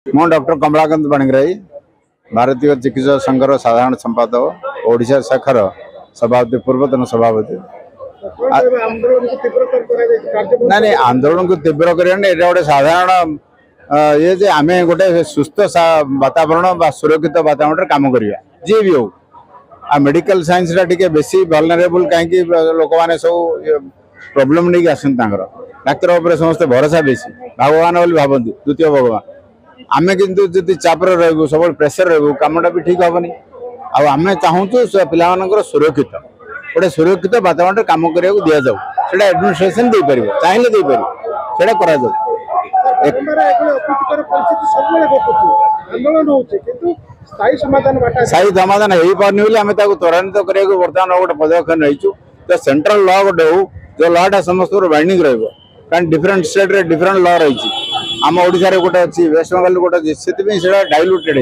ମୁଁ ଡକ୍ଟର କମଳାକାନ୍ତ ପାଣିଗ୍ରାହୀ ଭାରତୀୟ ଚିକିତ୍ସକ ସଂଘର ସାଧାରଣ ସମ୍ପାଦକ ଓଡ଼ିଶା ଶାଖାର ସଭାପତି ପୂର୍ବତନ ସଭାପତି। ନାଇଁ ଆନ୍ଦୋଳନକୁ तीव्र କରିବା ଏଇଟା ଗୋଟେ ସାଧାରଣ ଇଏ ଯେ ଆମେ ଗୋଟେ ସୁସ୍ଥ ବାତାବରଣ ବା ସୁରକ୍ଷିତ ବାତାବରଣରେ କାମ କରିବା ଯିଏ ବି ହଉ। ଆଉ ମେଡିକାଲ ସାଇନ୍ସଟା ଟିକେ ବେଶୀ ଭଲନେରେବୁଲ କାହିଁକି ଲୋକମାନେ ସବୁ ପ୍ରୋବ୍ଲେମ ନେଇକି ଆସନ୍ତି ତାଙ୍କର ଡାକ୍ତର ଉପରେ ସମସ୍ତେ ଭରସା ବେଶୀ ଭଗବାନ ବୋଲି ଭାବନ୍ତି ଦ୍ୱିତୀୟ ଭଗବାନ। आमे किंतु जदि चापर रहबू सब प्रेसर रहबू कामटा भी ठीक हेनी आमे चाहूँ पिला सुरक्षित गोटे सुरक्षित वातावरण काम करा दि जाऊ से एडमिनिस्ट्रेशन दे पार चाहिए दे पार से स्थायी समाधान हो पारनी बोली आम त्वरान्वित करा बर्तमान गोटे पदक्षेप नहीं तो सेंट्रल लॉ गोटे हो जो लॉटा समस्त बाइंडिंग रहा डिफरेंट स्टेट रे डिफरेंट लॉ रही आम ओडिशा रे गोटे अच्छी वेस्ट बेंगल गोटे अच्छी से डाइल्यूटेड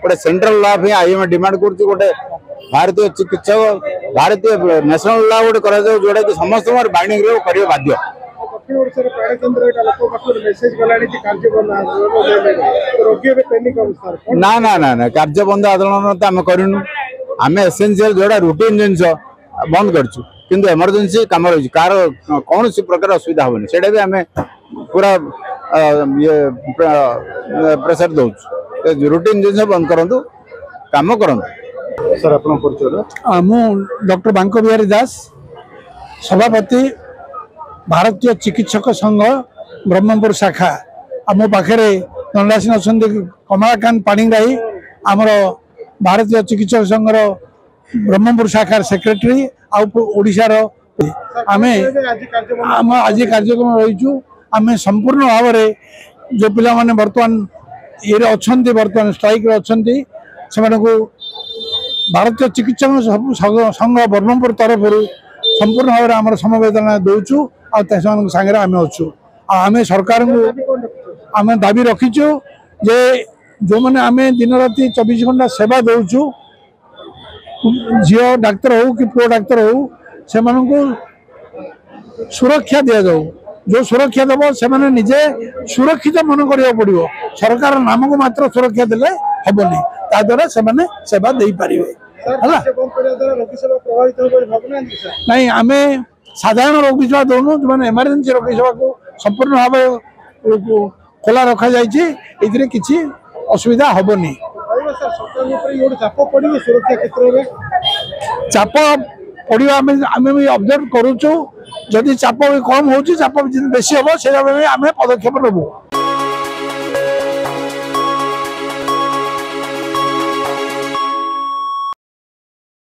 गोटे सेंट्रल लॉ भी आईएम डिमांड कर गोटे भारतीय चिकित्सक भारतीय नेशनल लॉ गोटे करा जोटा कि समस्त बाइंडिंग कर बाध्य। ना ना ना ना कार्य बंद आंदोलन तो आम करूँ आम एसेंशियल जोड़ा रुटीन जिन बंद करूँ किंतु एमरजेंसी कम रही कार कौन प्रकार असुविधा हेनी से भी आम पूरा ये प्रेसर दौ रुटीन जिन बंद करूँ कम करूँ। सर मु डॉक्टर बांको बिहारी दास सभापति भारतीय चिकित्सक संघ ब्रह्मपुर शाखा मो पाखे दंडासीन अच्छा कमलाकांत पाणिग्राही आमर भारतीय चिकित्सक संघर ब्रह्मपुर शाखार सेक्रेटरी आशार आम आज कार्यक्रम रहीचु आम संपूर्ण भाव में जो पिला माने बर्तमान ये अच्छा बर्तमान स्ट्राइक अच्छा से भारतीय चिकित्सक संघ ब्रह्मपुर तरफ संपूर्ण भाव में आम समवेदना दौचु आगे आम अच्छु आम सरकार को आम दाबी रखीचु जे जो मैंने आम दिन राति 24 घंटा सेवा दौचु झील डाक्तर हो कि पुओ डाक्तर हो से सुरक्षा दि जाऊ जो सुरक्षा देव से निजे सुरक्षित मन करा पड़ो सरकार नाम को मात्र सुरक्षा देले हेनी ता द्वारा से सेवा दे पारे नहीं आम साधारण रोगी सेवा दौनु जो मैंने एमरजेंसी रोगी सेवा को संपूर्ण भाव खोला रखा जाए किसी असुविधा हेनी चाप पड़ा आम भी ऑब्जर्व करुचु जदि चाप कम हो चाप बेसी हम से आम पदक्षेप नबू।